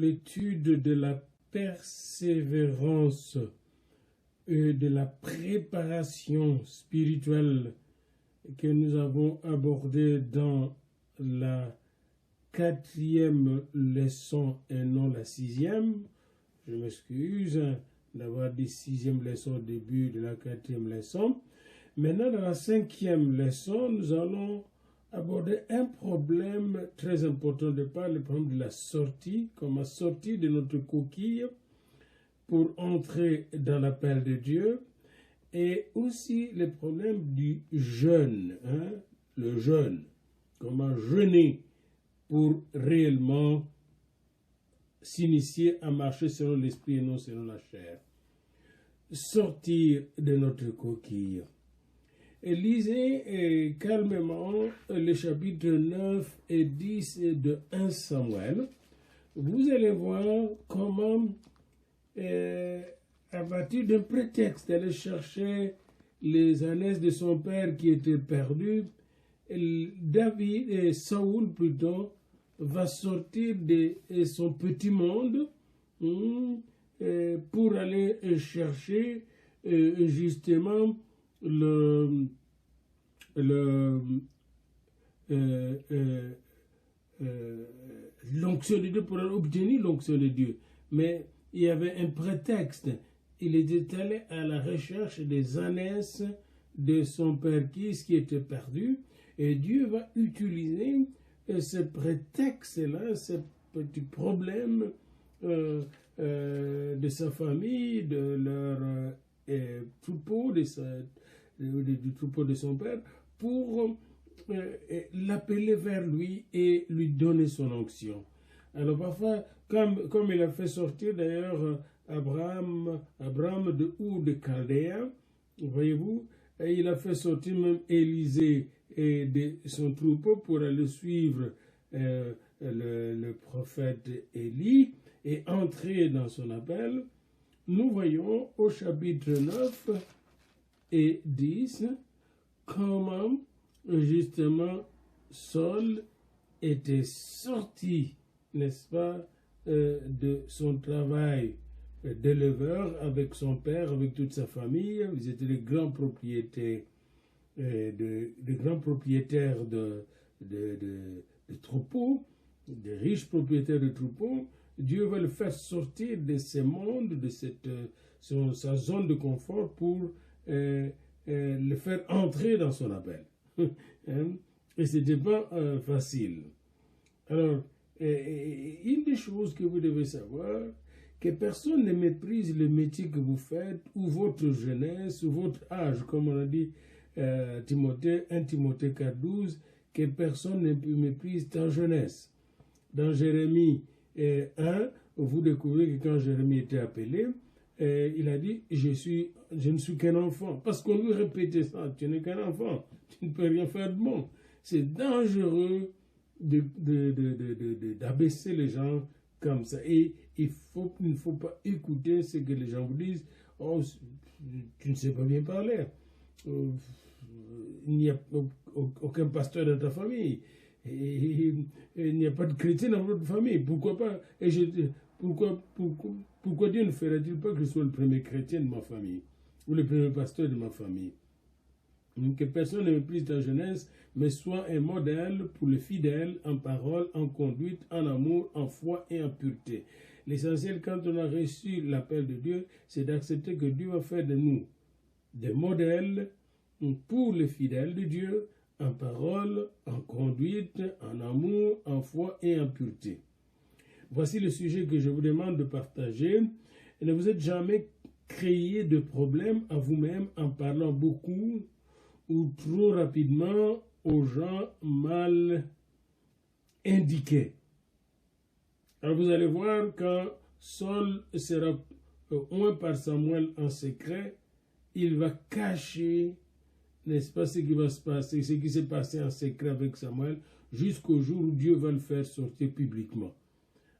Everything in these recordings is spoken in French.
l'étude de la persévérance et de la préparation spirituelle que nous avons abordée dans la 4e leçon et non la 6e. Je m'excuse d'avoir dit 6e leçon au début de la 4e leçon. Maintenant, dans la 5e leçon, nous allons aborder un problème très important de part, le problème de la sortie, comment sortir de notre coquille pour entrer dans l'appel de Dieu, et aussi le problème du jeûne, le jeûne, comment jeûner pour réellement s'initier à marcher selon l'esprit et non selon la chair. Sortir de notre coquille. Et lisez calmement les chapitres 9 et 10 de 1 Samuel. Vous allez voir comment, à partir d'un prétexte d'aller chercher les ânesse de son père qui étaient perdus, Saoul plutôt, va sortir de son petit monde pour aller chercher justement l'onction de Dieu, pour obtenir l'onction de Dieu. Mais il y avait un prétexte. Il était allé à la recherche des ânesses de son père qui était perdu, et Dieu va utiliser ce prétexte-là, ce petit problème de sa famille, de leur troupeau, du troupeau de son père, pour l'appeler vers lui et lui donner son onction. Alors parfois, comme il a fait sortir d'ailleurs Abraham de Ur de Chaldéa, voyez-vous, et il a fait sortir même Élisée de son troupeau pour aller suivre le prophète Élie et entrer dans son appel. Nous voyons au chapitre 9 et 10 comment justement Saul était sorti, n'est-ce pas, de son travail d'éleveur avec son père, avec toute sa famille. Ils étaient les grands propriétaires de troupeaux, des riches propriétaires de troupeaux. Dieu va le faire sortir de ce monde, de sa zone de confort pour le faire entrer dans son appel. Et ce n'était pas facile. Alors, une des choses que vous devez savoir, que personne ne méprise le métier que vous faites, ou votre jeunesse, ou votre âge, comme on a dit 1 Timothée 4,12, que personne ne méprise ta jeunesse. Dans Jérémie 1, vous découvrez que quand Jérémie était appelé, il a dit, je ne suis qu'un enfant. Parce qu'on lui répétait ça, tu n'es qu'un enfant, tu ne peux rien faire de bon. C'est dangereux d'abaisser les gens comme ça. Et il ne faut pas écouter ce que les gens vous disent. Oh, tu ne sais pas bien parler. Il n'y a aucun pasteur dans ta famille. Et il n'y a pas de chrétien dans votre famille. Pourquoi pas? Et pourquoi Dieu ne ferait-il pas que je sois le premier chrétien de ma famille ou le premier pasteur de ma famille? Que personne ne méprise ta jeunesse, mais soit un modèle pour les fidèles en parole, en conduite, en amour, en foi et en pureté. L'essentiel, quand on a reçu l'appel de Dieu, c'est d'accepter que Dieu va faire de nous des modèles pour les fidèles de Dieu, en parole, en conduite, en amour, en foi et en pureté. Voici le sujet que je vous demande de partager. Ne vous êtes jamais créé de problèmes à vous-même en parlant beaucoup ou trop rapidement aux gens mal indiqués. Alors vous allez voir, quand Saul sera oint par Samuel en secret, il va cacher, n'est-ce pas, ce qui va se passer, ce qui s'est passé en secret avec Samuel, jusqu'au jour où Dieu va le faire sortir publiquement.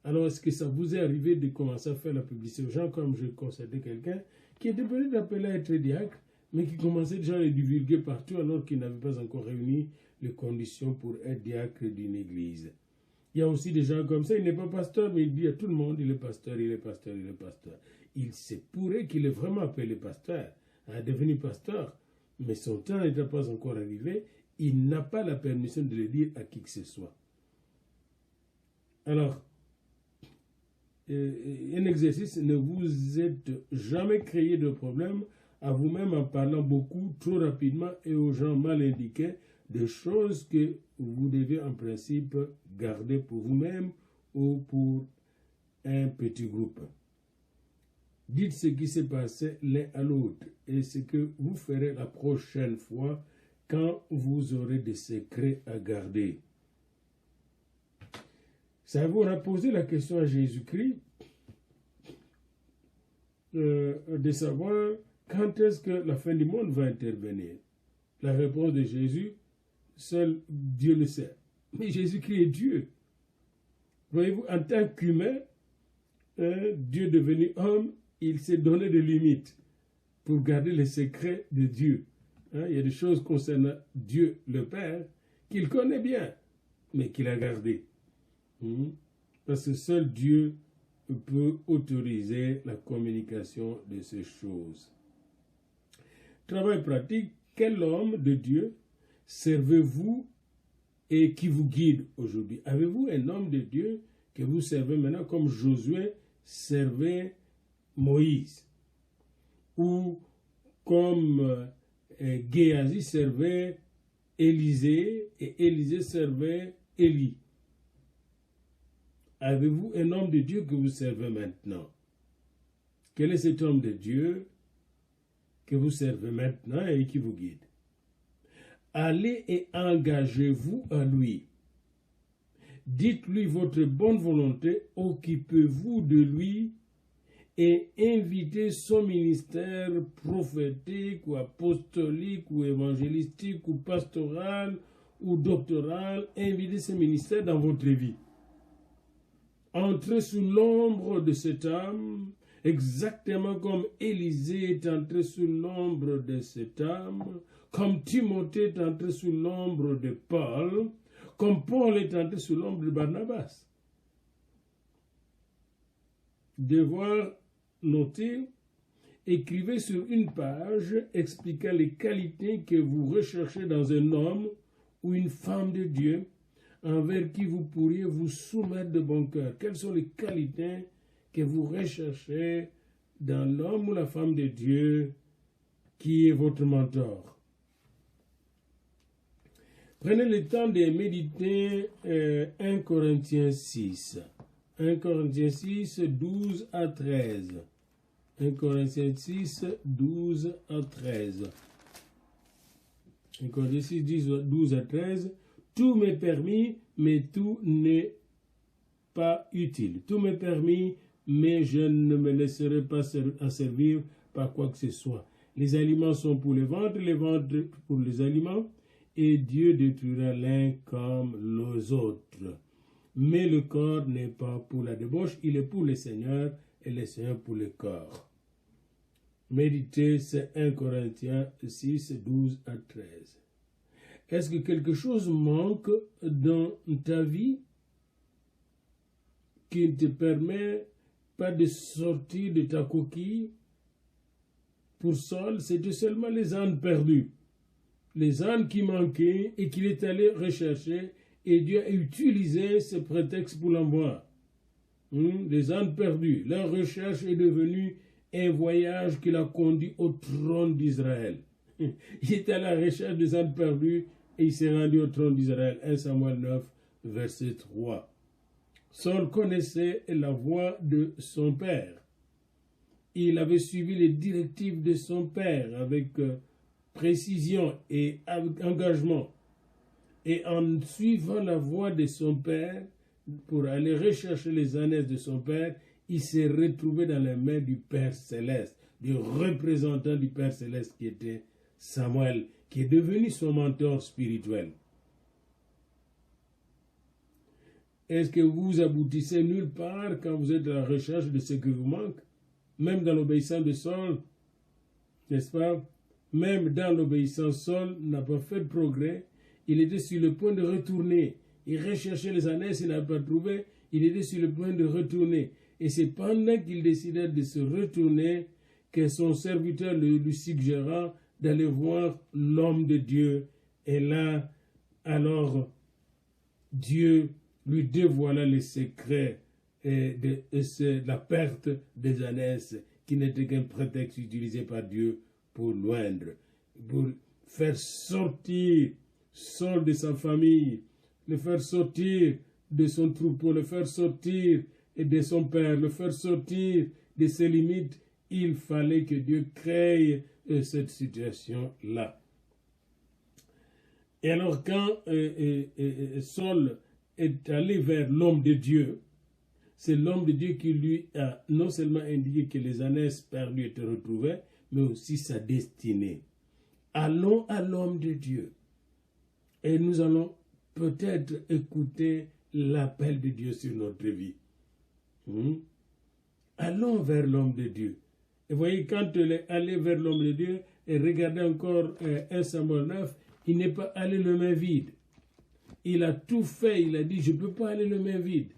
Alors, est-ce que ça vous est arrivé de commencer à faire la publicité aux gens, comme je concernais quelqu'un qui était peut-être appelé à être diacre, mais qui commençait déjà à les divulguer partout alors qu'il n'avait pas encore réuni les conditions pour être diacre d'une église. Il y a aussi des gens comme ça, il n'est pas pasteur, mais il dit à tout le monde, il est pasteur, il est pasteur, il est pasteur. Il se pourrait qu'il ait vraiment appelé pasteur, à devenir pasteur, mais son temps n'était pas encore arrivé, il n'a pas la permission de le dire à qui que ce soit. Alors, un exercice, ne vous êtes jamais créé de problème à vous-même en parlant beaucoup, trop rapidement et aux gens mal indiqués, des choses que vous devez en principe garder pour vous-même ou pour un petit groupe. Dites ce qui s'est passé l'un à l'autre et ce que vous ferez la prochaine fois quand vous aurez des secrets à garder. Ça vous a posé la question à Jésus-Christ de savoir quand est-ce que la fin du monde va intervenir. La réponse de Jésus, seul Dieu le sait. Mais Jésus-Christ est Dieu. Voyez-vous, en tant qu'humain, Dieu devenu homme, il s'est donné des limites pour garder les secrets de Dieu. Il y a des choses concernant Dieu le Père qu'il connaît bien, mais qu'il a gardées. Parce que seul Dieu peut autoriser la communication de ces choses. Travail pratique, quel homme de Dieu servez-vous et qui vous guide aujourd'hui? Avez-vous un homme de Dieu que vous servez maintenant comme Josué servait Moïse? Ou comme Géasi servait Élisée et Élisée servait Élie? Avez-vous un homme de Dieu que vous servez maintenant? Quel est cet homme de Dieu que vous servez maintenant et qui vous guide? Allez et engagez-vous à lui. Dites-lui votre bonne volonté, occupez-vous de lui et invitez son ministère prophétique ou apostolique ou évangélistique ou pastoral ou doctoral. Invitez ce ministère dans votre vie. Entrez sous l'ombre de cet homme, exactement comme Élisée est entré sous l'ombre de cet homme, comme Timothée est entré sous l'ombre de Paul, comme Paul est entré sous l'ombre de Barnabas. Devoir noter, écrivez sur une page expliquant les qualités que vous recherchez dans un homme ou une femme de Dieu, envers qui vous pourriez vous soumettre de bon cœur. Quelles sont les qualités que vous recherchez dans l'homme ou la femme de Dieu qui est votre mentor? Prenez le temps de méditer 1 Corinthiens 6. 1 Corinthiens 6, 12 à 13. 1 Corinthiens 6, 12 à 13. 1 Corinthiens 6, 12 à 13. Tout m'est permis, mais tout n'est pas utile. Tout m'est permis, mais je ne me laisserai pas asservir par quoi que ce soit. Les aliments sont pour les ventres pour les aliments, et Dieu détruira l'un comme les autres. Mais le corps n'est pas pour la débauche, il est pour le Seigneur, et le Seigneur pour le corps. Méditez, c'est 1 Corinthiens 6, 12 à 13. Est-ce que quelque chose manque dans ta vie qui ne te permet pas de sortir de ta coquille? Pour Saul, c'était seulement les ânes perdus. Les ânes qui manquaient et qu'il est allé rechercher, et Dieu a utilisé ce prétexte pour l'envoi. Les ânes perdus. Leur recherche est devenue un voyage qui l'a conduit au trône d'Israël. Il était à la recherche des ânes perdus et il s'est rendu au trône d'Israël. 1 Samuel 9, verset 3. Saul connaissait la voix de son père. Il avait suivi les directives de son père avec précision et avec engagement. Et en suivant la voix de son père, pour aller rechercher les ânesses de son père, il s'est retrouvé dans les mains du Père Céleste, du représentant du Père Céleste qui était Samuel, qui est devenu son mentor spirituel. Est-ce que vous aboutissez nulle part quand vous êtes à la recherche de ce qui vous manque? Même dans l'obéissance de Saul, n'est-ce pas? Même dans l'obéissance, Saul n'a pas fait de progrès. Il était sur le point de retourner. Il recherchait les ânesses, il n'a pas trouvé. Il était sur le point de retourner. Et c'est pendant qu'il décidait de se retourner que son serviteur lui suggéra d'aller voir l'homme de Dieu. Et là, alors, Dieu lui dévoila les secrets de la perte des ânesses, qui n'était qu'un prétexte utilisé par Dieu pour loindre, pour faire sortir Saul de sa famille, le faire sortir de son troupeau, le faire sortir de son père, le faire sortir de ses limites. Il fallait que Dieu crée cette situation-là. Et alors quand Saul est allé vers l'homme de Dieu, c'est l'homme de Dieu qui lui a non seulement indiqué que les ânesses perdues étaient retrouvées, mais aussi sa destinée. Allons à l'homme de Dieu et nous allons peut-être écouter l'appel de Dieu sur notre vie. Allons vers l'homme de Dieu. Et voyez, quand il est allé vers l'homme de Dieu, et regardez encore 1 Samuel 9, il n'est pas allé le main vide. Il a tout fait, il a dit, je ne peux pas aller le main vide.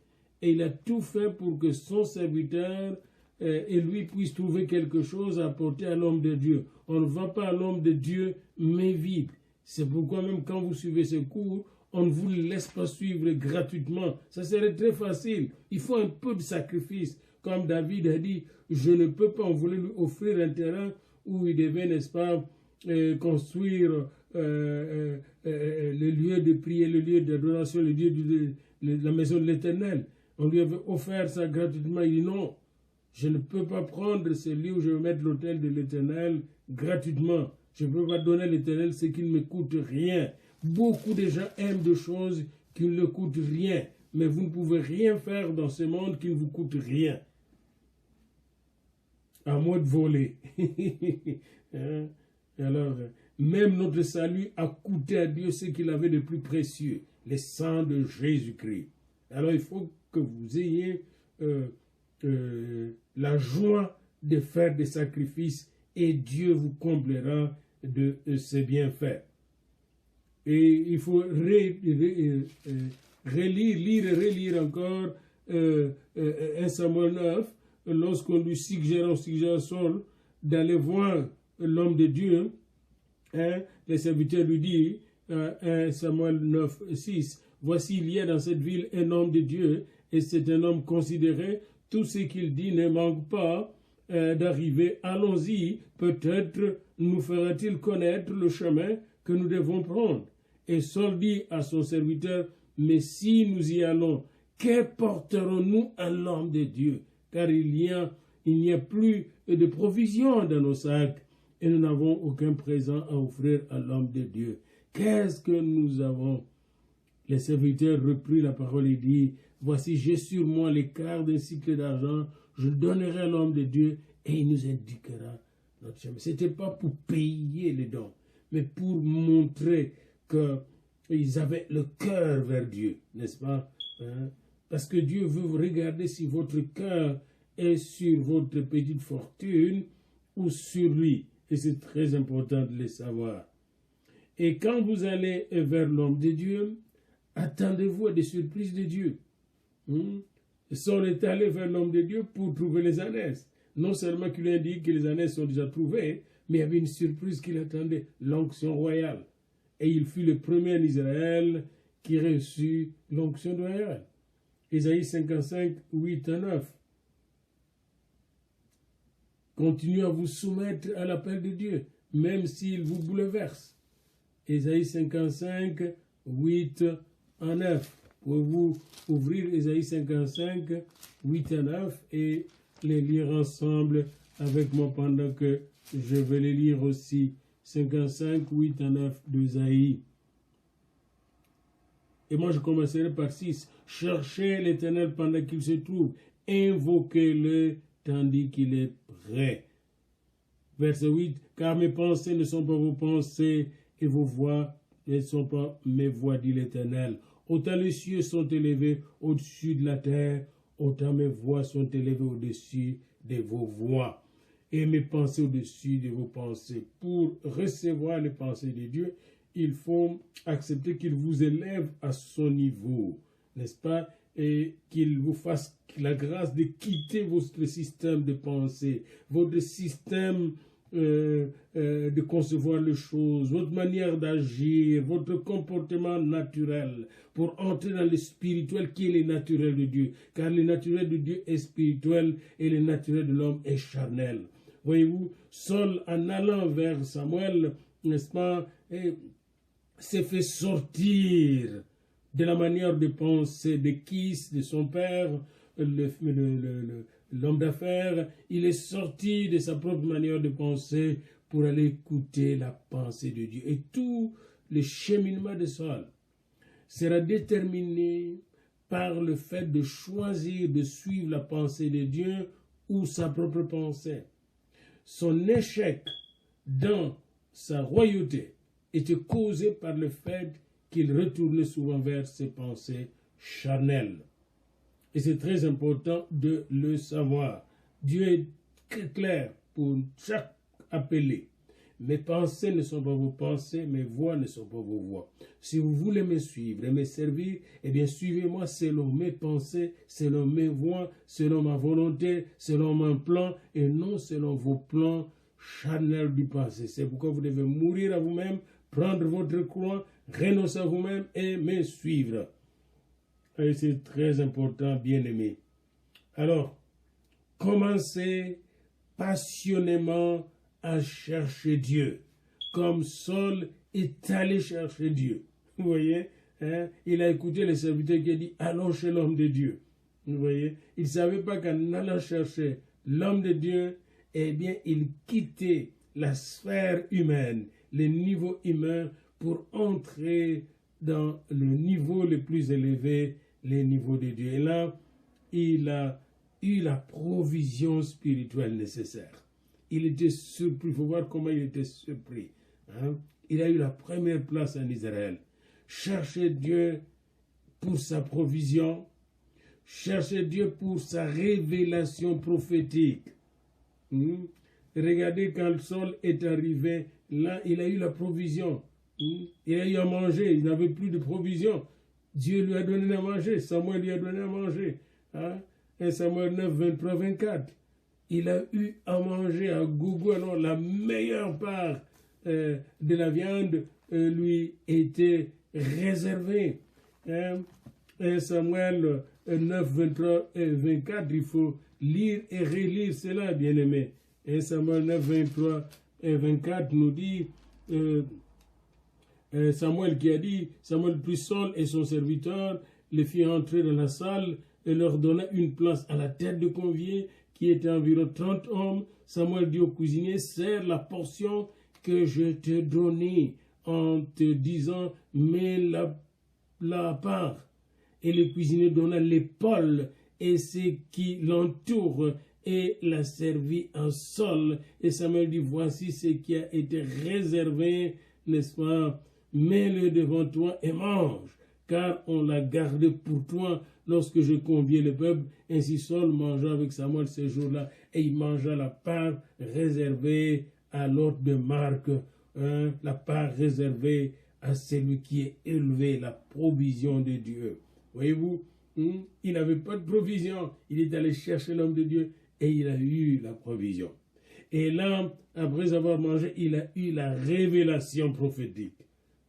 Et il a tout fait pour que son serviteur et lui puisse trouver quelque chose à apporter à l'homme de Dieu. On ne va pas à l'homme de Dieu main vide. C'est pourquoi même quand vous suivez ce cours, on ne vous laisse pas suivre gratuitement. Ça serait très facile. Il faut un peu de sacrifice. Comme David a dit, je ne peux pas, on voulait lui offrir un terrain où il devait, n'est-ce pas, construire le lieu de prière, le lieu d'adoration, le lieu de la maison de l'Éternel. On lui avait offert ça gratuitement. Il dit non, je ne peux pas prendre ce lieu où je vais mettre l'autel de l'Éternel gratuitement. Je ne peux pas donner à l'Éternel ce qui ne me coûte rien. Beaucoup de gens aiment des choses qui ne leur coûtent rien. Mais vous ne pouvez rien faire dans ce monde qui ne vous coûte rien. À moins de voler. Hein? Alors, même notre salut a coûté à Dieu ce qu'il avait de plus précieux, le sang de Jésus-Christ. Alors, il faut que vous ayez la joie de faire des sacrifices et Dieu vous comblera de ses bienfaits. Et il faut lire et relire encore 1 Samuel 9, lorsqu'on lui suggère à Saul d'aller voir l'homme de Dieu. Hein, les serviteurs lui disent, 1 Samuel 9, 6, « Voici, il y a dans cette ville un homme de Dieu, et c'est un homme considéré. Tout ce qu'il dit ne manque pas d'arriver. Allons-y, peut-être nous fera-t-il connaître le chemin que nous devons prendre. » Et Saul dit à son serviteur, « Mais si nous y allons, que porterons-nous à l'homme de Dieu? Car il n'y a plus de provisions dans nos sacs, et nous n'avons aucun présent à offrir à l'homme de Dieu. » Qu'est-ce que nous avons? Les serviteurs reprirent la parole et dit, « Voici, j'ai sur moi les quarts d'un cycle d'argent, je donnerai à l'homme de Dieu, et il nous indiquera notre chemin. » Ce n'était pas pour payer les dons, mais pour montrer qu'ils avaient le cœur vers Dieu, n'est-ce pas? Hein? Parce que Dieu veut regarder si votre cœur est sur votre petite fortune ou sur lui. Et c'est très important de le savoir. Et quand vous allez vers l'homme de Dieu, attendez-vous à des surprises de Dieu. Saul est allé vers l'homme de Dieu pour trouver les ânesses. Non seulement qu'il lui indique que les ânesses sont déjà trouvées, mais il y avait une surprise qui l'attendait, l'onction royale. Et il fut le premier en Israël qui reçut l'onction royale. Ésaïe 55, 8 à 9. Continuez à vous soumettre à l'appel de Dieu, même s'il vous bouleverse. Ésaïe 55, 8 à 9. Pouvez-vous ouvrir Ésaïe 55, 8 à 9 et les lire ensemble avec moi pendant que je vais les lire aussi. 55, 8 à 9 d'Ésaïe. Et moi je commencerai par 6. Cherchez l'Éternel pendant qu'il se trouve. Invoquez-le tandis qu'il est prêt. Verset 8. Car mes pensées ne sont pas vos pensées et vos voix ne sont pas mes voix, dit l'Éternel. Autant les cieux sont élevés au-dessus de la terre, autant mes voix sont élevées au-dessus de vos voix. Et mes pensées au-dessus de vos pensées. Pour recevoir les pensées de Dieu, il faut accepter qu'il vous élève à son niveau, n'est-ce pas? Et qu'il vous fasse la grâce de quitter votre système de pensée, votre système de concevoir les choses, votre manière d'agir, votre comportement naturel, pour entrer dans le spirituel qui est le naturel de Dieu. Car le naturel de Dieu est spirituel et le naturel de l'homme est charnel. Voyez-vous, Saul, en allant vers Samuel, n'est-ce pas, s'est fait sortir de la manière de penser de Kis, de son père, l'homme d'affaires. Il est sorti de sa propre manière de penser pour aller écouter la pensée de Dieu. Et tout le cheminement de Saul sera déterminé par le fait de choisir de suivre la pensée de Dieu ou sa propre pensée. Son échec dans sa royauté était causé par le fait qu'il retournait souvent vers ses pensées charnelles. Et c'est très important de le savoir. Dieu est très clair pour chaque appelé. Mes pensées ne sont pas vos pensées, mes voix ne sont pas vos voix. Si vous voulez me suivre et me servir, eh bien suivez-moi selon mes pensées, selon mes voix, selon ma volonté, selon mon plan, et non selon vos plans charnels du passé. C'est pourquoi vous devez mourir à vous-même, prendre votre croix, renoncer à vous-même et me suivre. Et c'est très important, bien-aimé. Alors, commencez passionnément à chercher Dieu, comme Saul est allé chercher Dieu. Vous voyez, hein? Il a écouté le serviteur qui a dit « Allons chez l'homme de Dieu ». Vous voyez, il ne savait pas qu'en allant chercher l'homme de Dieu, eh bien, il quittait la sphère humaine, le niveau humain, pour entrer dans le niveau le plus élevé, le niveau de Dieu. Et là, il a eu la provision spirituelle nécessaire. Il était surpris, il faut voir comment il était surpris. Hein? Il a eu la première place en Israël. Cherchez Dieu pour sa provision, cherchez Dieu pour sa révélation prophétique. Regardez quand Saul est arrivé, là il a eu la provision. Il a eu à manger, il n'avait plus de provision. Dieu lui a donné à manger, Samuel lui a donné à manger. Hein? Et Samuel 9, 23, 24. Il a eu à manger à gogo, alors la meilleure part de la viande lui était réservée. Hein? Et Samuel 9, 23 et 24, il faut lire et relire cela, bien-aimé. Et Samuel 9, 23 et 24 nous dit, Samuel qui a dit, Samuel prit Saul et son serviteur, les fit entrer dans la salle et leur donna une place à la tête de conviés, qui était environ 30 hommes. Samuel dit au cuisinier, serre la portion que je t'ai donnée, en te disant, mets-la à part. Et le cuisinier donna l'épaule et ce qui l'entoure et la servit en sol. Et Samuel dit, voici ce qui a été réservé, n'est-ce pas? Mets-le devant toi et mange, car on l'a gardé pour toi lorsque je conviais le peuple. Ainsi Saul mangea avec Samuel ce jour-là, et il mangea la part réservée à l'hôte de Marc, hein, la part réservée à celui qui est élevé, la provision de Dieu. Voyez-vous, il n'avait pas de provision, il est allé chercher l'homme de Dieu, et il a eu la provision. Et là, après avoir mangé, il a eu la révélation prophétique.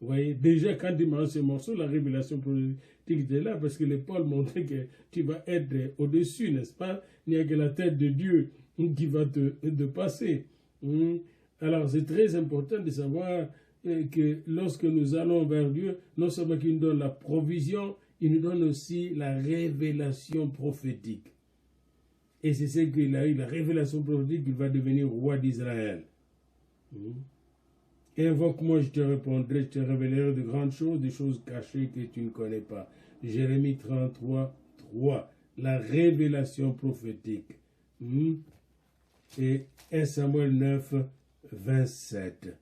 Vous voyez, déjà quand il mange ce morceau, la révélation prophétique était là, parce que les Paul montraient que tu vas être au-dessus, n'est-ce pas? Il n'y a que la tête de Dieu qui va te passer. Alors c'est très important de savoir que lorsque nous allons vers Dieu, non seulement qu'il nous donne la provision, il nous donne aussi la révélation prophétique. Et c'est ce qu'il a eu, la révélation prophétique, qu'il va devenir roi d'Israël. Invoque-moi, je te répondrai, je te révélerai de grandes choses, des choses cachées que tu ne connais pas. Jérémie 33, 3, la révélation prophétique. Et 1 Samuel 9, 27.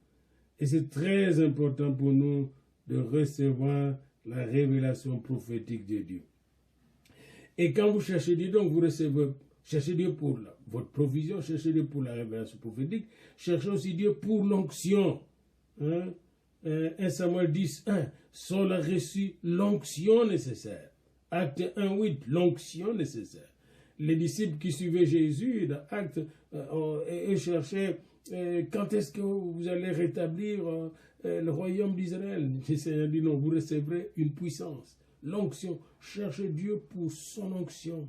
Et c'est très important pour nous de recevoir la révélation prophétique de Dieu. Et quand vous cherchez Dieu, donc vous recevez, cherchez Dieu pour votre provision, cherchez Dieu pour la révélation prophétique, cherchez aussi Dieu pour l'onction. Hein? 1 Samuel 10, 1, Saul a reçu l'onction nécessaire. Acte 1, 8, l'onction nécessaire. Les disciples qui suivaient Jésus, dans Acte, et cherchaient quand est-ce que vous allez rétablir le royaume d'Israël. Le Seigneur dit non, vous recevrez une puissance. L'onction. Cherchez Dieu pour son onction.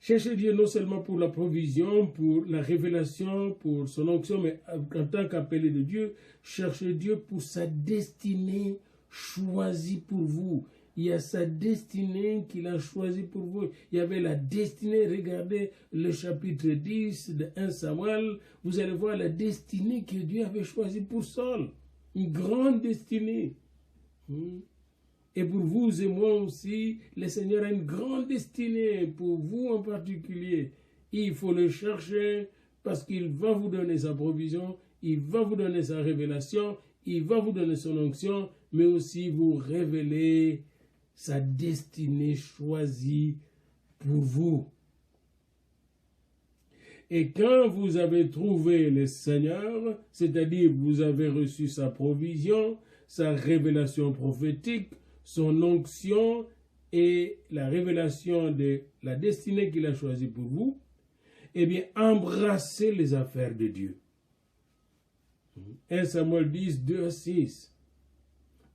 Cherchez Dieu non seulement pour la provision, pour la révélation, pour son onction, mais en tant qu'appelé de Dieu, cherchez Dieu pour sa destinée choisie pour vous. Il y a sa destinée qu'il a choisie pour vous. Il y avait la destinée, regardez le chapitre 10 de 1 Samuel, vous allez voir la destinée que Dieu avait choisie pour Saul. Une grande destinée. Et pour vous et moi aussi, le Seigneur a une grande destinée pour vous en particulier. Il faut le chercher parce qu'il va vous donner sa provision, il va vous donner sa révélation, il va vous donner son onction, mais aussi vous révéler sa destinée choisie pour vous. Et quand vous avez trouvé le Seigneur, c'est-à-dire vous avez reçu sa provision, sa révélation prophétique, son onction et la révélation de la destinée qu'il a choisie pour vous, eh bien, embrassez les affaires de Dieu. 1 Samuel 10, 2 à 6.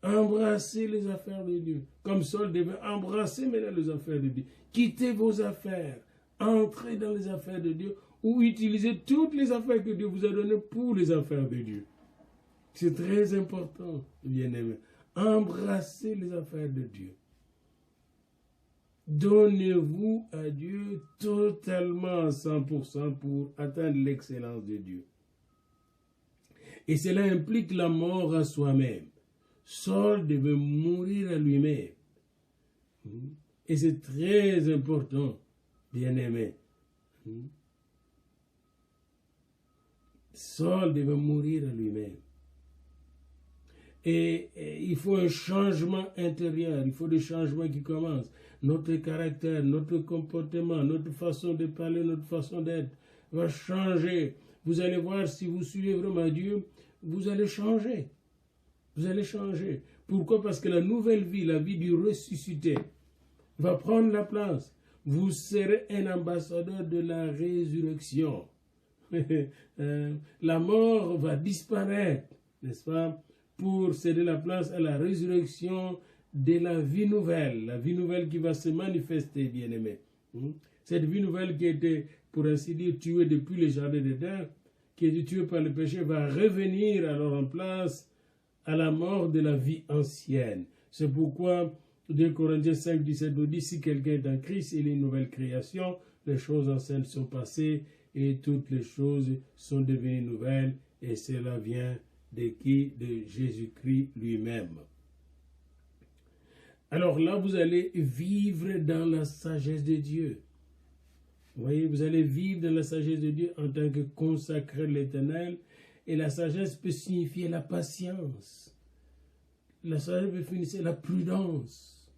Embrassez les affaires de Dieu. Comme Saul devait embrasser maintenant les affaires de Dieu. Quittez vos affaires. Entrez dans les affaires de Dieu ou utilisez toutes les affaires que Dieu vous a données pour les affaires de Dieu. C'est très important, bien-aimés. Embrassez les affaires de Dieu. Donnez-vous à Dieu totalement à 100% pour atteindre l'excellence de Dieu. Et cela implique la mort à soi-même. Saul devait mourir à lui-même. Et c'est très important, bien-aimé. Saul devait mourir à lui-même. Et il faut un changement intérieur, il faut des changements qui commencent. Notre caractère, notre comportement, notre façon de parler, notre façon d'être va changer. Vous allez voir, si vous suivez vraiment Dieu, vous allez changer. Vous allez changer. Pourquoi? Parce que la nouvelle vie, la vie du ressuscité, va prendre la place. Vous serez un ambassadeur de la résurrection. La mort va disparaître, n'est-ce pas? Pour céder la place à la résurrection de la vie nouvelle qui va se manifester, bien-aimé. Cette vie nouvelle qui était, pour ainsi dire, tuée depuis le jardin d'Éden, qui était tuée par le péché, va revenir alors en place à la mort de la vie ancienne. C'est pourquoi 2 Corinthiens 5, 17 nous dit, si quelqu'un est en Christ, il est une nouvelle création, les choses anciennes sont passées et toutes les choses sont devenues nouvelles, et cela vient de qui? De Jésus-Christ lui-même. Alors là, vous allez vivre dans la sagesse de Dieu. Vous voyez, vous allez vivre dans la sagesse de Dieu en tant que consacré de l'Éternel. Et la sagesse peut signifier la patience. La sagesse peut signifier la prudence.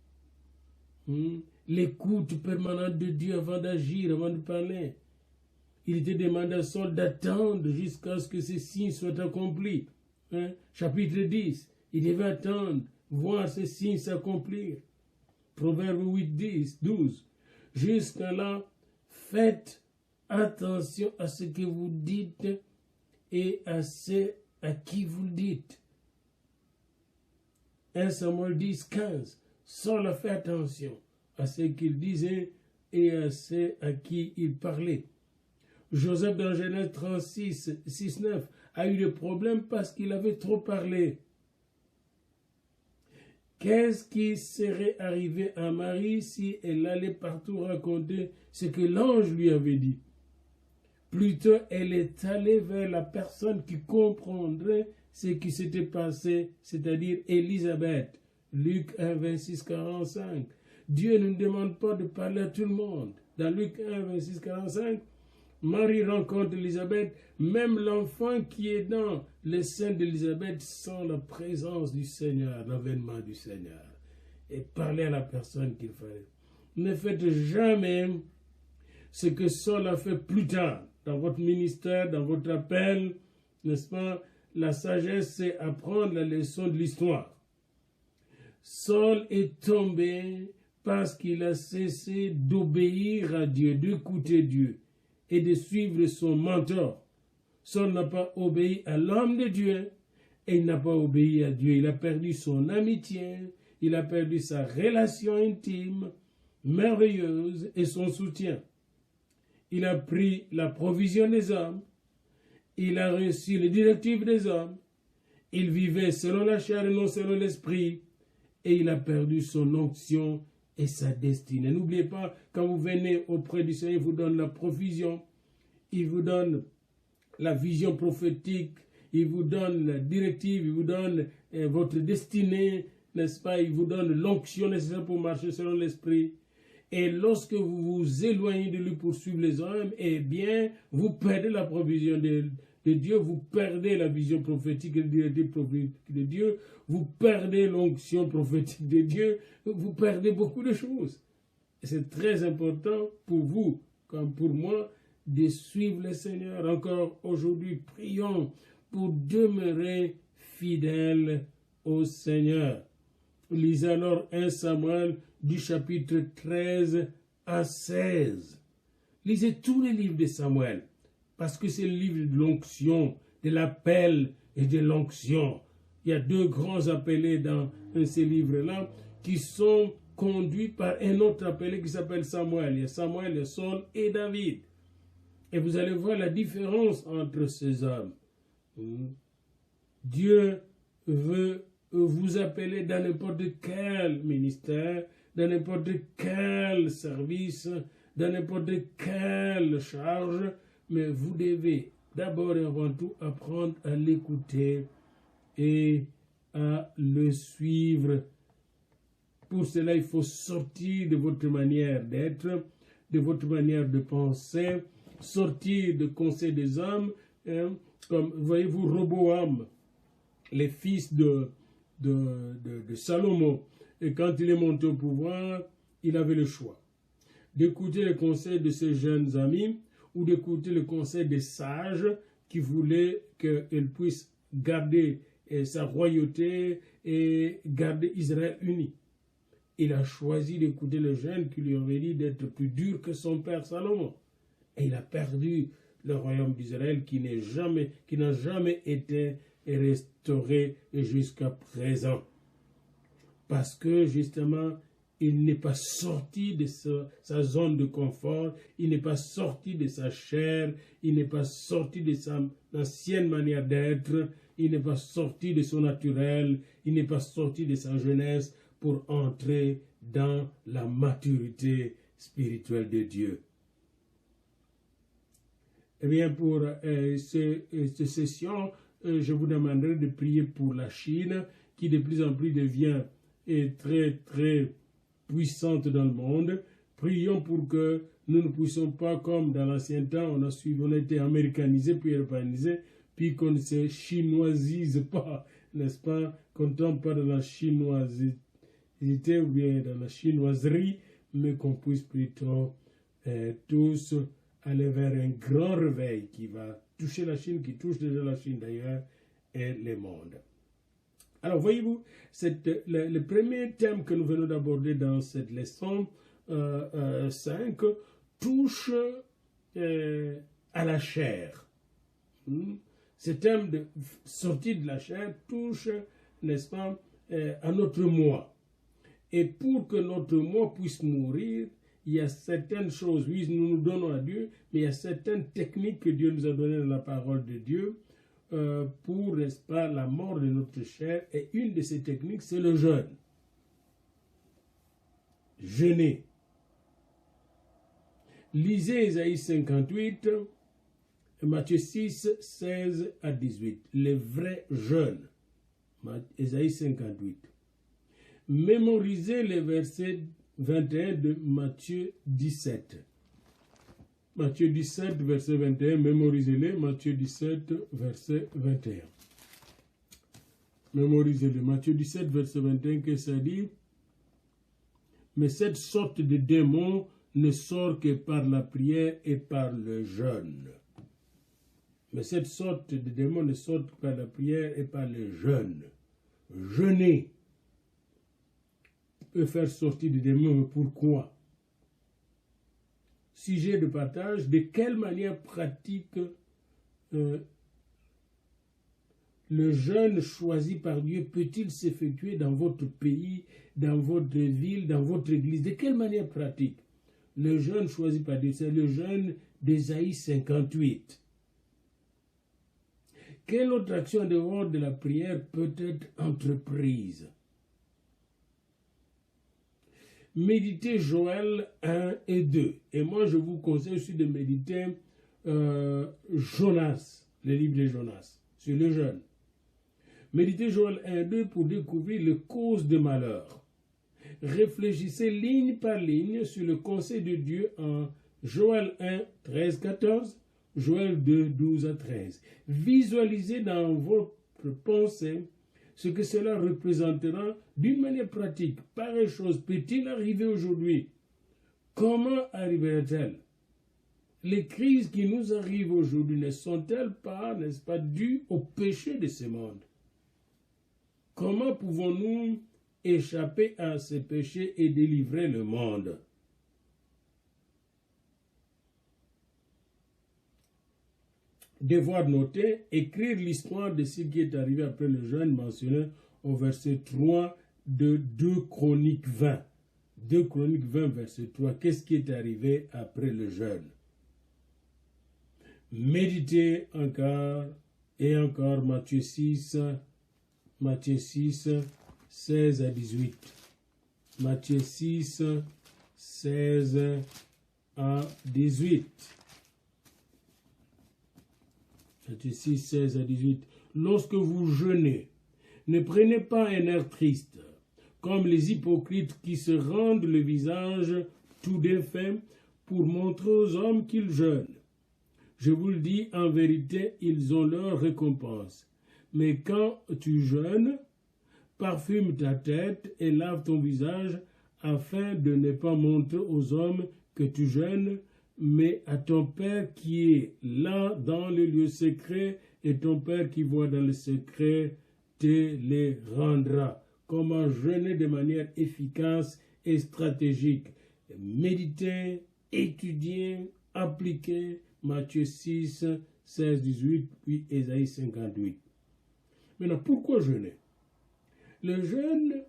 L'écoute permanente de Dieu avant d'agir, avant de parler. Il était demandé à Saul d'attendre jusqu'à ce que ces signes soient accomplis. Chapitre 10, il devait attendre, voir ces signes s'accomplir. Proverbe 8, 10, 12. Jusqu'à là, faites attention à ce que vous dites et à ceux à qui vous le dites. 1 Samuel 10, 15. Saul a fait attention à ce qu'il disait et à ceux à qui il parlait. Joseph dans Genèse 36, 6, 9 a eu des problèmes parce qu'il avait trop parlé. Qu'est-ce qui serait arrivé à Marie si elle allait partout raconter ce que l'ange lui avait dit? Plutôt, elle est allée vers la personne qui comprendrait ce qui s'était passé, c'est-à-dire Élisabeth. Luc 1, 26, 45. Dieu ne nous demande pas de parler à tout le monde. Dans Luc 1, 26, 45, Marie rencontre Élisabeth, même l'enfant qui est dans le sein d'Élisabeth sent la présence du Seigneur, l'avènement du Seigneur. Et parler à la personne qu'il fallait. Ne faites jamais ce que Saul a fait plus tard, dans votre ministère, dans votre appel, n'est-ce pas? La sagesse, c'est apprendre la leçon de l'histoire. Saul est tombé parce qu'il a cessé d'obéir à Dieu, d'écouter Dieu et de suivre son mentor. Saul n'a pas obéi à l'homme de Dieu et il n'a pas obéi à Dieu. Il a perdu son amitié, il a perdu sa relation intime, merveilleuse et son soutien. Il a pris la provision des hommes, il a reçu les directives des hommes, il vivait selon la chair et non selon l'esprit, et il a perdu son onction et sa destinée. N'oubliez pas, quand vous venez auprès du Seigneur, il vous donne la provision, il vous donne la vision prophétique, il vous donne la directive, il vous donne votre destinée, n'est-ce pas? Il vous donne l'onction nécessaire pour marcher selon l'esprit. Et lorsque vous vous éloignez de lui pour suivre les hommes, eh bien, vous perdez la provision de Dieu, vous perdez la vision prophétique et la directive prophétique de Dieu, vous perdez l'onction prophétique de Dieu, vous perdez beaucoup de choses. C'est très important pour vous, comme pour moi, de suivre le Seigneur. Encore aujourd'hui, prions pour demeurer fidèles au Seigneur. Lisez alors 1 Samuel du chapitre 13 à 16. Lisez tous les livres de Samuel, parce que c'est le livre de l'onction, de l'appel et de l'onction. Il y a deux grands appelés dans ces livres-là qui sont conduits par un autre appelé qui s'appelle Samuel. Il y a Samuel, il y a Saul et David. Et vous allez voir la différence entre ces hommes. Dieu veut vous appeler dans n'importe quel ministère, dans n'importe quel service, dans n'importe quelle charge, mais vous devez d'abord et avant tout apprendre à l'écouter et à le suivre. Pour cela, il faut sortir de votre manière d'être, de votre manière de penser, sortir du conseil des hommes, comme voyez-vous Roboam, les fils de Salomon, et quand il est monté au pouvoir, il avait le choix d'écouter les conseils de ses jeunes amis ou d'écouter le conseil des sages qui voulaient qu'il puisse garder sa royauté et garder Israël uni. Il a choisi d'écouter les jeunes qui lui avaient dit d'être plus dur que son père Salomon. Et il a perdu le royaume d'Israël qui n'a jamais été restauré jusqu'à présent. Parce que justement, il n'est pas sorti de sa zone de confort, il n'est pas sorti de sa chair, il n'est pas sorti de sa ancienne manière d'être, il n'est pas sorti de son naturel, il n'est pas sorti de sa jeunesse pour entrer dans la maturité spirituelle de Dieu. Eh bien, pour cette session, je vous demanderai de prier pour la Chine, qui de plus en plus devient très, très puissante dans le monde. Prions pour que nous ne puissions pas, comme dans l'ancien temps, on a été américanisé puis européanisé, puis qu'on ne se chinoisise pas, n'est-ce pas, qu'on ne tombe pas dans la chinoisité ou bien dans la chinoiserie, mais qu'on puisse plutôt tous aller vers un grand réveil qui va toucher la Chine, qui touche déjà la Chine d'ailleurs, et le monde. Alors, voyez-vous, le premier thème que nous venons d'aborder dans cette leçon 5 touche à la chair. Ce thème de sortie de la chair touche, n'est-ce pas, à notre moi. Et pour que notre moi puisse mourir, il y a certaines choses, oui, nous nous donnons à Dieu, mais il y a certaines techniques que Dieu nous a données dans la parole de Dieu pour, n'est-ce pas, la mort de notre chair. Et une de ces techniques, c'est le jeûne. Jeûner. Lisez Ésaïe 58, Matthieu 6, 16 à 18. Les vrais jeûnes. Ésaïe 58. Mémorisez les versets 21 de Matthieu 17. Matthieu 17, verset 21, mémorisez-les. Matthieu 17, verset 21. Mémorisez-les. Matthieu 17, verset 21, que ça dit? Mais cette sorte de démon ne sort que par la prière et par le jeûne. Mais cette sorte de démons ne sortent par la prière et par le jeûne. Jeûner peut faire sortir des démons, mais pourquoi? Sujet de partage, de quelle manière pratique le jeûne choisi par Dieu peut-il s'effectuer dans votre pays, dans votre ville, dans votre église? De quelle manière pratique? Le jeûne choisi par Dieu, c'est le jeûne d'Ésaïe 58. Quelle autre action en dehors de la prière peut être entreprise? Méditez Joël 1 et 2. Et moi, je vous conseille aussi de méditer Jonas, le livre de Jonas, sur le jeûne. Méditez Joël 1 et 2 pour découvrir les causes de malheur. Réfléchissez ligne par ligne sur le conseil de Dieu en Joël 1, 13, 14, Joël 2, 12 à 13. Visualisez dans votre pensée ce que cela représentera d'une manière pratique. Pareille chose peut-il arriver aujourd'hui? Comment arriverait-elle? Les crises qui nous arrivent aujourd'hui ne sont-elles pas, n'est-ce pas, dues au péché de ce monde? Comment pouvons-nous échapper à ces péchés et délivrer le monde? Devoir noter, écrire l'histoire de ce qui est arrivé après le jeûne mentionné au verset 3 de 2 Chroniques 20. 2 Chroniques 20, verset 3. Qu'est-ce qui est arrivé après le jeûne? Méditez encore et encore Matthieu 6, 16 à 18. Matthieu 6, 16 à 18. Matthieu 6, 16 à 18. Lorsque vous jeûnez, ne prenez pas un air triste, comme les hypocrites qui se rendent le visage tout défait pour montrer aux hommes qu'ils jeûnent. Je vous le dis, en vérité, ils ont leur récompense. Mais quand tu jeûnes, parfume ta tête et lave ton visage, afin de ne pas montrer aux hommes que tu jeûnes, mais à ton Père qui est là dans le lieu secret, et ton Père qui voit dans le secret te les rendra. Comment jeûner de manière efficace et stratégique. Méditer, étudier, appliquer Matthieu 6, 16, 18, puis Ésaïe 58. Maintenant, pourquoi jeûner? Le jeûne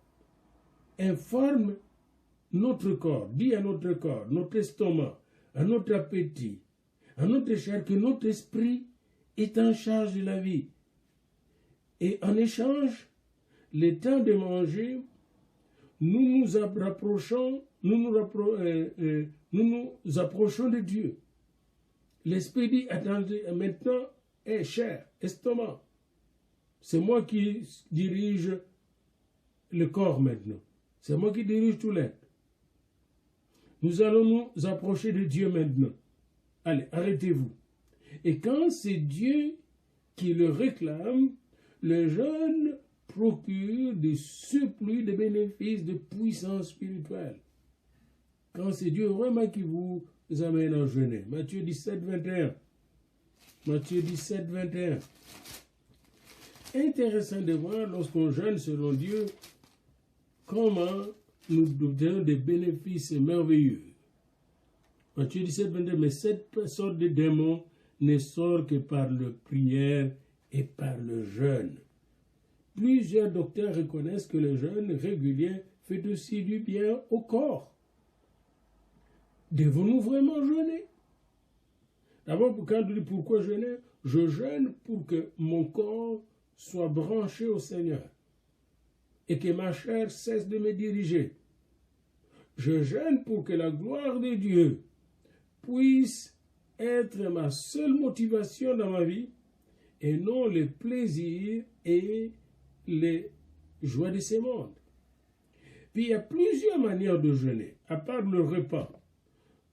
informe notre corps, dit à notre corps, notre estomac, à notre appétit, à notre chair, que notre esprit est en charge de la vie. Et en échange, le temps de manger, nous nous approchons de Dieu. L'esprit dit, attendez, maintenant, chair, estomac, c'est moi qui dirige le corps maintenant. C'est moi qui dirige tout l'être. Nous allons nous approcher de Dieu maintenant. Allez, arrêtez-vous. Et quand c'est Dieu qui le réclame, le jeûne procure des surplus de bénéfices, de puissance spirituelle. Quand c'est Dieu vraiment qui vous amène à jeûner. Matthieu 17, 21. Matthieu 17, 21. Intéressant de voir, lorsqu'on jeûne selon Dieu, comment nous obtenons des bénéfices merveilleux. Matthieu 17, 22, mais cette sorte de démon ne sort que par la prière et par le jeûne. Plusieurs docteurs reconnaissent que le jeûne régulier fait aussi du bien au corps. Devons-nous vraiment jeûner? D'abord, quand on dit pourquoi jeûner, je jeûne pour que mon corps soit branché au Seigneur et que ma chair cesse de me diriger. Je jeûne pour que la gloire de Dieu puisse être ma seule motivation dans ma vie et non les plaisirs et les joies de ce monde. Puis il y a plusieurs manières de jeûner, à part le repas.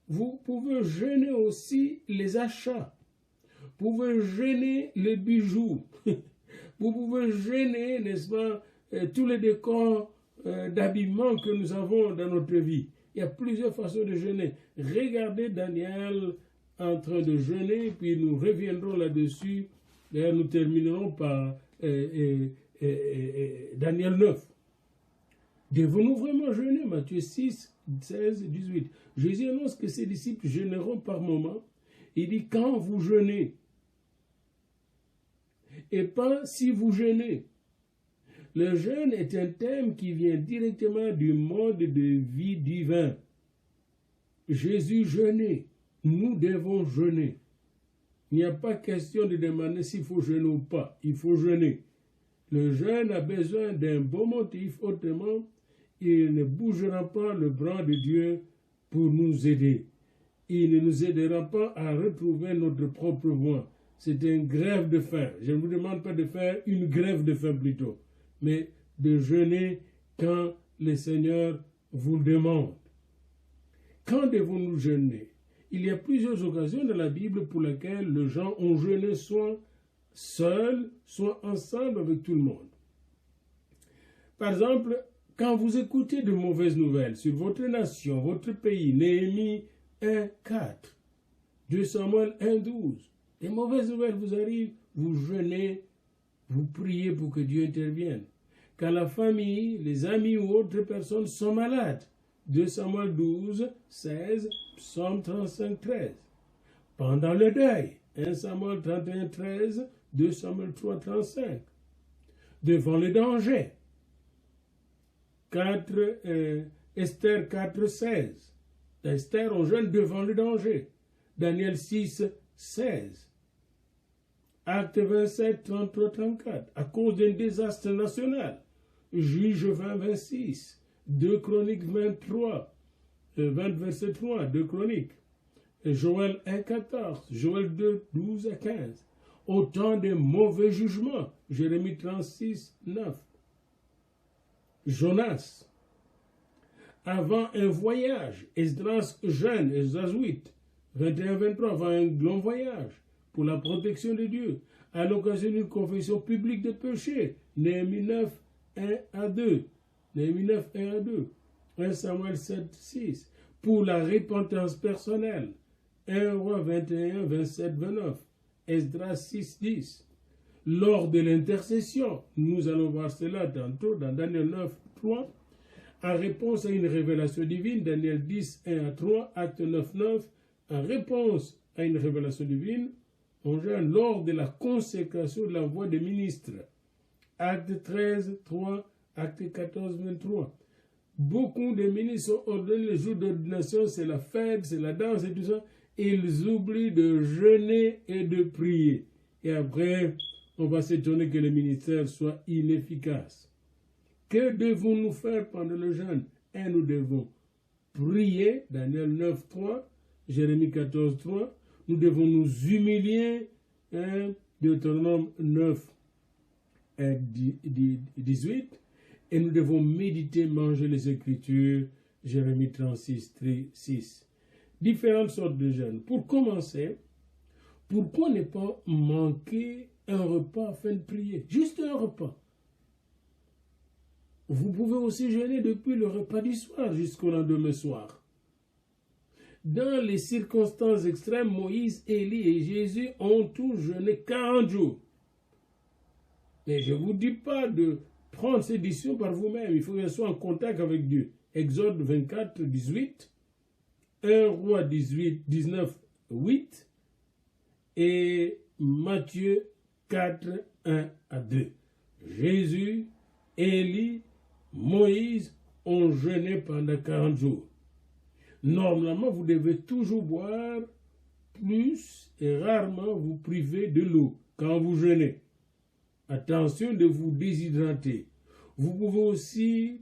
Vous pouvez jeûner aussi les achats. Vous pouvez jeûner les bijoux. Vous pouvez jeûner, n'est-ce pas, tous les décors d'habillement que nous avons dans notre vie. Il y a plusieurs façons de jeûner. Regardez Daniel en train de jeûner, puis nous reviendrons là-dessus. D'ailleurs, nous terminerons par Daniel 9. Devons-nous vraiment jeûner? Matthieu 6, 16, 18. Jésus annonce que ses disciples jeûneront par moment. Il dit quand vous jeûnez, et pas si vous jeûnez. Le jeûne est un thème qui vient directement du mode de vie divin. Jésus jeûnait. Nous devons jeûner. Il n'y a pas question de demander s'il faut jeûner ou pas. Il faut jeûner. Le jeûne a besoin d'un bon motif, autrement, il ne bougera pas le bras de Dieu pour nous aider. Il ne nous aidera pas à retrouver notre propre voie. C'est une grève de faim. Je ne vous demande pas de faire une grève de faim plutôt, mais de jeûner quand le Seigneur vous le demande. Quand devons-nous jeûner? Il y a plusieurs occasions dans la Bible pour lesquelles les gens ont jeûné soit seuls, soit ensemble avec tout le monde. Par exemple, quand vous écoutez de mauvaises nouvelles sur votre nation, votre pays, Néhémie 1, 4, 2 Samuel 1, 12, les mauvaises nouvelles vous arrivent, vous jeûnez, vous priez pour que Dieu intervienne. Quand la famille, les amis ou autres personnes sont malades, 2 Samuel 12, 16, Psaume 35, 13. Pendant le deuil, 1 Samuel 31, 13, 2 Samuel 3, 35. Devant le danger, Esther 4, 16. Esther, on jeûne devant le danger. Daniel 6, 16. Acte 27, 33, 34. À cause d'un désastre national. Juge 20, 26. 2 Chroniques 23. 20, verset 3. 2 Chroniques. Joël 1, 14. Joël 2, 12 à 15. Autant de mauvais jugements. Jérémie 36, 9. Jonas. Avant un voyage, Esdras jeûne, Esdras 8, 21-23, avant un long voyage, pour la protection de Dieu, à l'occasion d'une confession publique de péché, Néhémie 9, 1 à 2, Néhémie 9, 1 à 2, 1 Samuel 7, 6, pour la repentance personnelle, 1 Roi 21, 27, 29, Esdras 6, 10, lors de l'intercession, nous allons voir cela tantôt dans Daniel 9, 3, en réponse à une révélation divine, Daniel 10, 1 à 3, Acte 9, 9, en réponse à une révélation divine, on jeûne lors de la consécration de l'envoi des ministres. Acte 13, 3, Acte 14, 23. Beaucoup de ministres sont ordonnés le jour d'ordination, c'est la fête, c'est la danse et tout ça. Ils oublient de jeûner et de prier. Et après, on va s'étonner que le ministère soit inefficace. Que devons-nous faire pendant le jeûne? Nous devons prier, Daniel 9, 3, Jérémie 14, 3. Nous devons nous humilier, Deutéronome 9, 18. Et nous devons méditer, manger les Écritures, Jérémie 36, 6. Différentes sortes de jeûnes. Pour commencer, pourquoi ne pas manquer un repas afin de prier? Juste un repas. Vous pouvez aussi jeûner depuis le repas du soir jusqu'au lendemain soir. Dans les circonstances extrêmes, Moïse, Élie et Jésus ont tous jeûné 40 jours. Et je ne vous dis pas de prendre ces décisions par vous-même. Il faut qu'elles soient en contact avec Dieu. Exode 24, 18, 1 Roi 18, 19, 8 et Matthieu 4, 1 à 2. Jésus, Élie, Moïse ont jeûné pendant 40 jours. Normalement, vous devez toujours boire plus et rarement vous priver de l'eau quand vous jeûnez. Attention de vous déshydrater. Vous pouvez aussi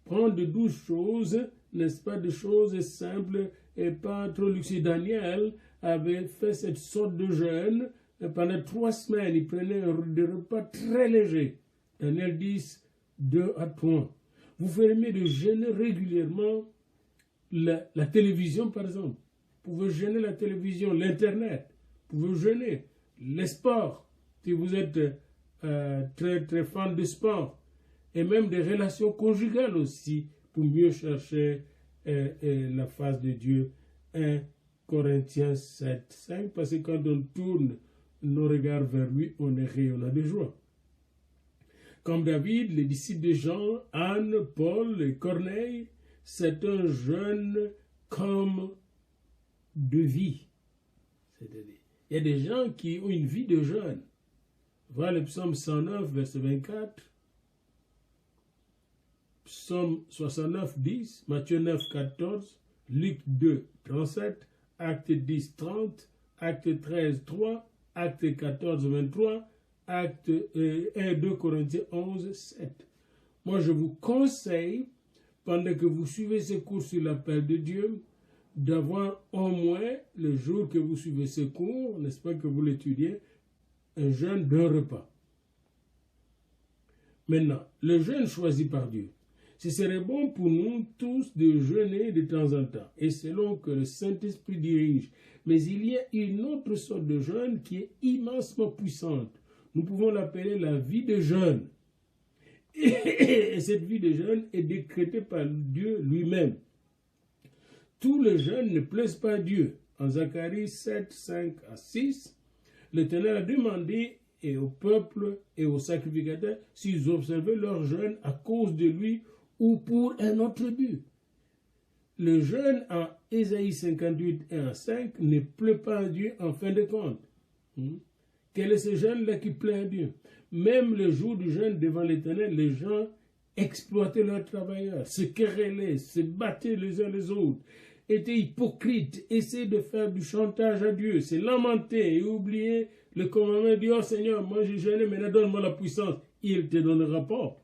prendre de douces choses, n'est-ce pas, de choses simples et pas trop luxueuses. Daniel avait fait cette sorte de jeûne pendant 3 semaines. Il prenait des repas très légers. Daniel 10, 2 à 3. Vous ferez mieux de jeûner régulièrement la télévision, par exemple. Vous pouvez jeûner la télévision, l'Internet. Vous pouvez jeûner les sports, si vous êtes très, très fan de sport. Et même des relations conjugales aussi, pour mieux chercher la face de Dieu. 1 Corinthiens 7, 5, parce que quand on tourne nos regards vers lui, on est rayonnant de joie. Comme David, les disciples de Jean, Anne, Paul et Corneille, c'est un jeûne comme de vie. C'est-à-dire, il y a des gens qui ont une vie de jeûne. Voilà le psaume 109, verset 24, psaume 69, 10, Matthieu 9, 14, Luc 2, 37, Acte 10, 30, Acte 13, 3, Acte 14, 23, Acte 1, 2 Corinthiens 11, 7. Moi, je vous conseille, pendant que vous suivez ce cours sur l'appel de Dieu, d'avoir au moins, le jour que vous suivez ce cours, n'est-ce pas que vous l'étudiez, un jeûne d'un repas. Maintenant, le jeûne choisi par Dieu. Ce serait bon pour nous tous de jeûner de temps en temps, et selon que le Saint-Esprit dirige. Mais il y a une autre sorte de jeûne qui est immensement puissante. Nous pouvons l'appeler la vie de jeûne. Et cette vie de jeûne est décrétée par Dieu lui-même. Tous les jeûnes ne plaisent pas à Dieu. En Zacharie 7, 5 à 6, l'Éternel a demandé au peuple et aux sacrificateurs s'ils observaient leur jeûne à cause de lui ou pour un autre but. Le jeûne en Ésaïe 58, 1 à 5 ne plaît pas à Dieu en fin de compte. Quel est ce jeûne-là qui plaît à Dieu? Même le jour du jeûne devant l'Éternel, les gens exploitaient leurs travailleurs, se querellaient, se battaient les uns les autres, étaient hypocrites, essayaient de faire du chantage à Dieu, se lamentaient et oubliaient le commandement, dit, oh Seigneur, moi j'ai jeûné, maintenant donne-moi la puissance. Il ne te donnera pas.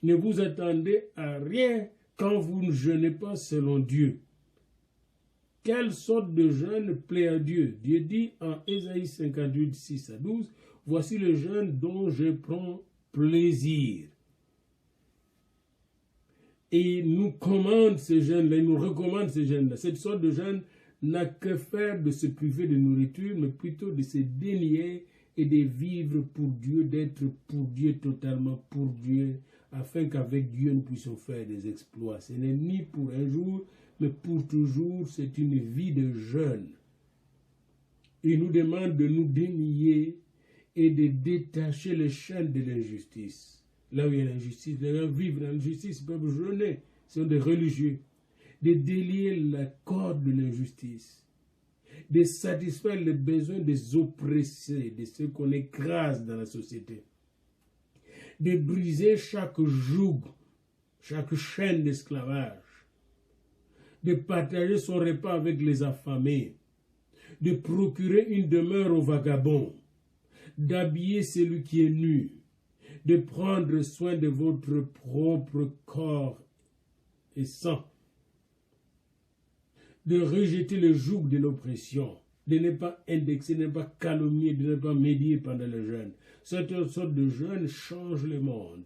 Ne vous attendez à rien quand vous ne jeûnez pas selon Dieu. Quelle sorte de jeûne plaît à Dieu? Dieu dit en Ésaïe 58, 6 à 12, voici le jeûne dont je prends plaisir. Et il nous commande ce jeûne-là, il nous recommande ce jeûne-là. Cette sorte de jeûne n'a que faire de se priver de nourriture, mais plutôt de se dénier et de vivre pour Dieu, d'être pour Dieu, totalement pour Dieu, afin qu'avec Dieu nous puissions faire des exploits. Ce n'est ni pour un jour, mais pour toujours, c'est une vie de jeûne. Il nous demande de nous dénier et de détacher les chaînes de l'injustice. Là où il y a l'injustice, les gens vivent dans l'injustice, ils peuvent jeûner, ce sont des religieux. De délier la corde de l'injustice, de satisfaire les besoins des oppressés, de ceux qu'on écrase dans la société, de briser chaque joug, chaque chaîne d'esclavage, de partager son repas avec les affamés, de procurer une demeure aux vagabonds, d'habiller celui qui est nu, de prendre soin de votre propre corps et sang, de rejeter le joug de l'oppression, de ne pas indexer, de ne pas calomnier, de ne pas médier pendant le jeûne. Cette sorte de jeûne change le monde.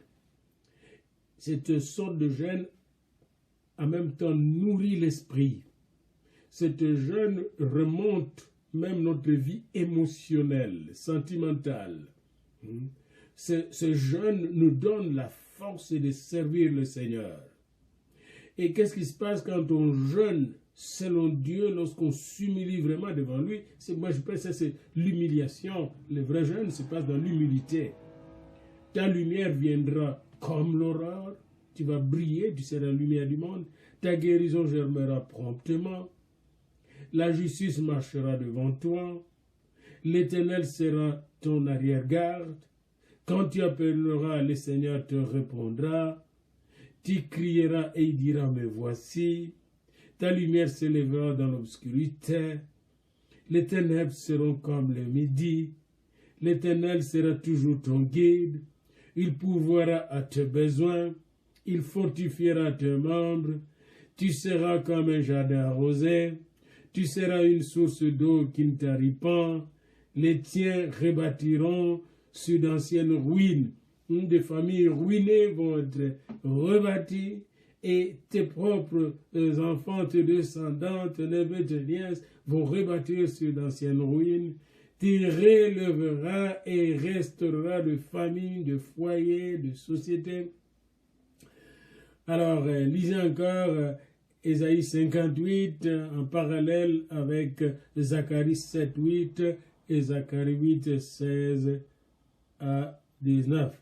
Cette sorte de jeûne, en même temps, nourrit l'esprit. Cette jeûne remonte même notre vie émotionnelle, sentimentale. Ce jeûne nous donne la force de servir le Seigneur. Et qu'est-ce qui se passe quand on jeûne selon Dieu, lorsqu'on s'humilie vraiment devant lui? Moi je pense que c'est l'humiliation. Le vrai jeûne se passe dans l'humilité. Ta lumière viendra comme l'aurore, tu vas briller, tu seras la lumière du monde, ta guérison germera promptement, la justice marchera devant toi, l'Éternel sera ton arrière-garde, quand tu appelleras, le Seigneur te répondra, tu crieras et il dira, me voici. Ta lumière s'élèvera dans l'obscurité. Les ténèbres seront comme le midi. L'Éternel sera toujours ton guide. Il pourvoira à tes besoins. Il fortifiera tes membres. Tu seras comme un jardin arrosé. Tu seras une source d'eau qui ne tarit pas. Les tiens rebâtiront sur d'anciennes ruines. Des familles ruinées vont être rebâties. Et tes propres enfants, tes descendants, tes neveux, tes nièces vont rebâtir sur d'anciennes ruines. Tu relèveras et restaureras de familles, de foyers, de sociétés. Alors, lisez encore, Ésaïe 58 en parallèle avec Zacharie 7, 8 et Zacharie 8, 16 à 19.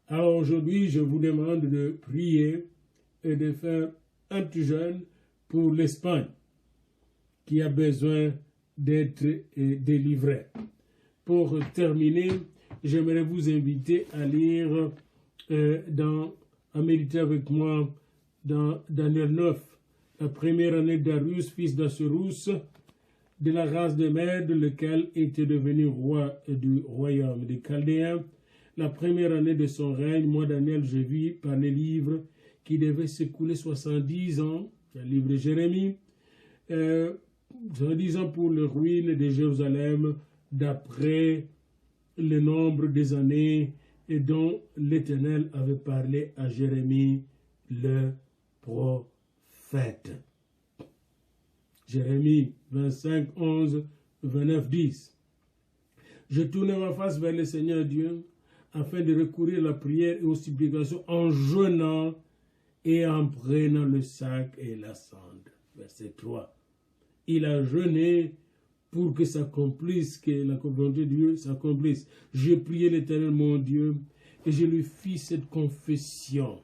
Alors aujourd'hui, je vous demande de prier et de faire un petit jeûne pour l'Espagne qui a besoin d'être délivrée. Pour terminer, j'aimerais vous inviter à lire, à méditer avec moi dans Daniel 9, la première année de Darius, fils d'Assurus, de la race de Mède, lequel était devenu roi du royaume des Chaldéens. La première année de son règne, moi Daniel, je vis par les livres qui devaient s'écouler 70 ans, le livre de Jérémie, 70 ans pour le ruine de Jérusalem, d'après le nombre des années et dont l'Éternel avait parlé à Jérémie le prophète. Jérémie 25, 11, 29, 10. Je tournai ma face vers le Seigneur Dieu afin de recourir à la prière et aux supplications en jeûnant et en prenant le sac et la cendre. Verset 3. Il a jeûné pour que s'accomplisse, que la volonté de Dieu s'accomplisse. J'ai prié l'Éternel mon Dieu et je lui fis cette confession.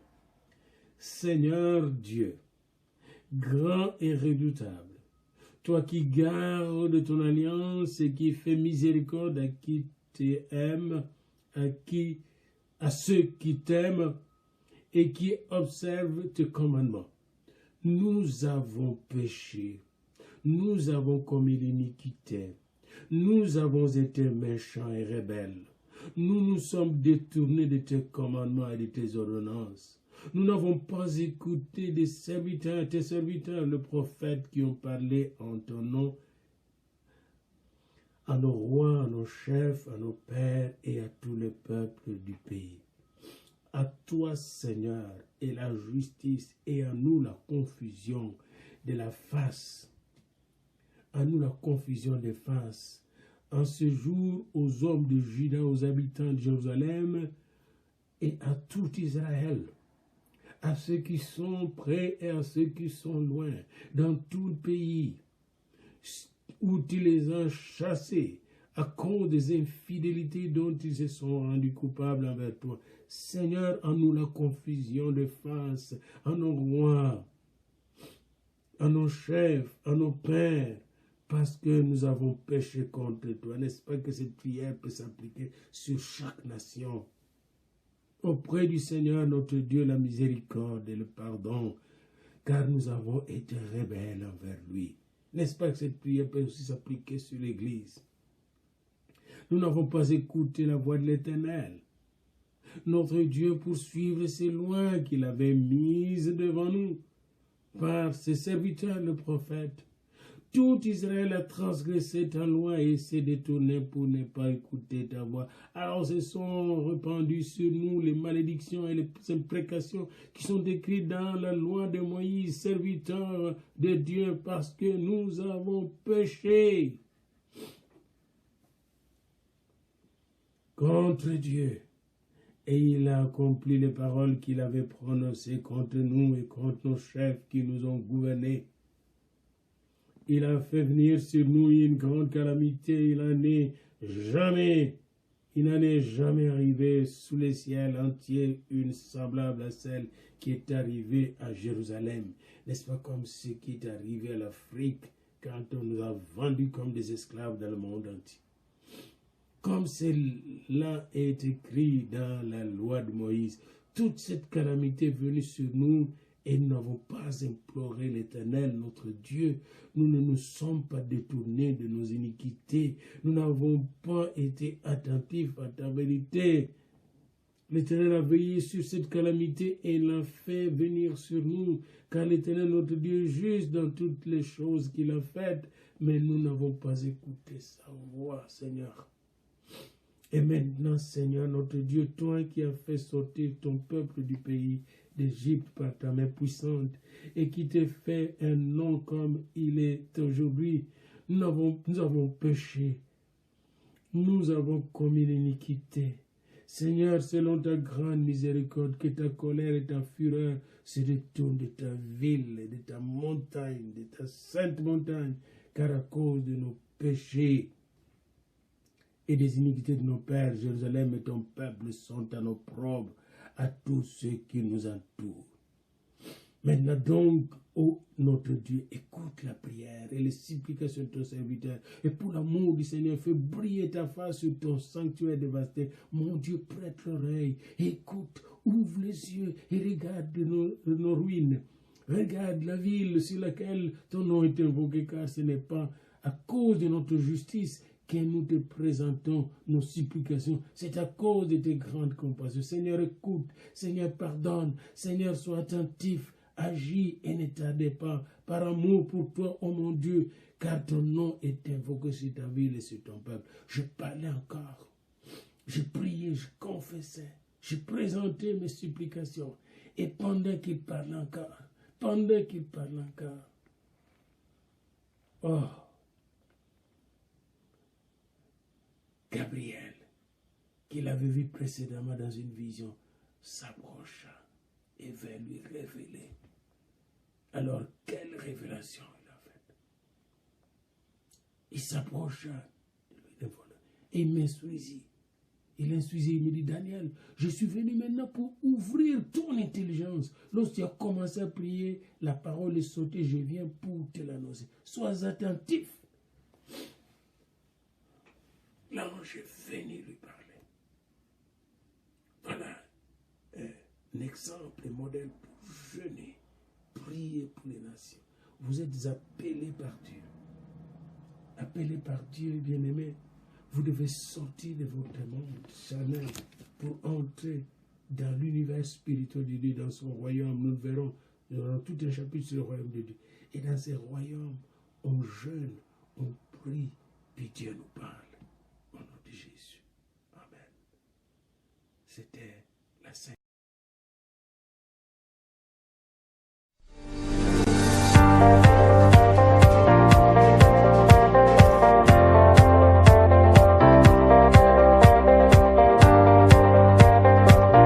Seigneur Dieu, grand et redoutable, toi qui gardes ton alliance et qui fais miséricorde à qui t'aime, à ceux qui t'aiment et qui observent tes commandements. Nous avons péché, nous avons commis l'iniquité, nous avons été méchants et rebelles, nous nous sommes détournés de tes commandements et de tes ordonnances. Nous n'avons pas écouté tes serviteurs, le prophète, qui ont parlé en ton nom à nos rois, à nos chefs, à nos pères et à tous les peuples du pays. À toi, Seigneur, est la justice et à nous la confusion de la face. À nous la confusion des faces. En ce jour, aux hommes de Juda, aux habitants de Jérusalem et à tout Israël, à ceux qui sont près et à ceux qui sont loin, dans tout le pays, où tu les as chassés à cause des infidélités dont ils se sont rendus coupables envers toi. Seigneur, en nous la confusion de face, à nos rois, à nos chefs, à nos pères, parce que nous avons péché contre toi. N'est-ce pas que cette prière peut s'appliquer sur chaque nation? Auprès du Seigneur notre Dieu, la miséricorde et le pardon, car nous avons été rebelles envers lui. N'est-ce pas que cette prière peut aussi s'appliquer sur l'Église? Nous n'avons pas écouté la voix de l'Éternel, notre Dieu, pour suivre ces lois qu'il avait mises devant nous par ses serviteurs, le prophète. Tout Israël a transgressé ta loi et s'est détourné pour ne pas écouter ta voix. Alors se sont répandues sur nous les malédictions et les imprécations qui sont décrites dans la loi de Moïse, serviteur de Dieu, parce que nous avons péché contre Dieu. Et il a accompli les paroles qu'il avait prononcées contre nous et contre nos chefs qui nous ont gouvernés. Il a fait venir sur nous une grande calamité. Il n'en est jamais arrivé sous les ciels entiers une semblable à celle qui est arrivée à Jérusalem. N'est-ce pas comme ce qui est arrivé à l'Afrique quand on nous a vendus comme des esclaves dans le monde entier? Comme cela est écrit dans la loi de Moïse, toute cette calamité est venue sur nous et nous n'avons pas imploré l'Éternel, notre Dieu. Nous ne nous sommes pas détournés de nos iniquités. Nous n'avons pas été attentifs à ta vérité. L'Éternel a veillé sur cette calamité et l'a fait venir sur nous, car l'Éternel, notre Dieu, est juste dans toutes les choses qu'il a faites, mais nous n'avons pas écouté sa voix, Seigneur. Et maintenant, Seigneur, notre Dieu, toi qui as fait sortir ton peuple du pays d'Égypte par ta main puissante et qui t'est fait un nom comme il est aujourd'hui, nous avons péché, nous avons commis l'iniquité. Seigneur, selon ta grande miséricorde, que ta colère et ta fureur se détournent de ta ville, de ta montagne, de ta sainte montagne, car à cause de nos péchés et des iniquités de nos pères, Jérusalem et ton peuple sont en opprobre à tous ceux qui nous entourent. Maintenant donc, ô notre Dieu, écoute la prière et les supplications de ton serviteur. Et pour l'amour du Seigneur, fais briller ta face sur ton sanctuaire dévasté. Mon Dieu, prête l'oreille, écoute, ouvre les yeux et regarde nos ruines. Regarde la ville sur laquelle ton nom est invoqué, car ce n'est pas à cause de notre justice que nous te présentons nos supplications. C'est à cause de tes grandes compassions. Seigneur, écoute. Seigneur, pardonne. Seigneur, sois attentif. Agis et ne tardez pas, par amour pour toi, ô mon Dieu, car ton nom est invoqué sur ta ville et sur ton peuple. Je parlais encore, je priais, je confessais, je présentais mes supplications. Et pendant qu'il parlait encore, oh, Gabriel, qu'il avait vu précédemment dans une vision, s'approcha et vint lui révéler. Alors, quelle révélation il a faite? Il s'approcha et il m'instruisit. Il instruisit, il me dit, Daniel, je suis venu maintenant pour ouvrir ton intelligence. Lorsque tu as commencé à prier, la parole est sautée, je viens pour te l'annoncer. Sois attentif. L'ange est venu lui parler. Voilà un exemple, un modèle pour jeûner. Priez pour les nations. Vous êtes appelés par Dieu. Appelés par Dieu, bien-aimés. Vous devez sortir de votre monde charnel pour entrer dans l'univers spirituel de Dieu, dans son royaume. Nous le verrons. Nous aurons tout un chapitre sur le royaume de Dieu. Et dans ce royaume, on jeûne, on prie, puis Dieu nous parle. Au nom de Jésus. Amen. C'était la Sainte.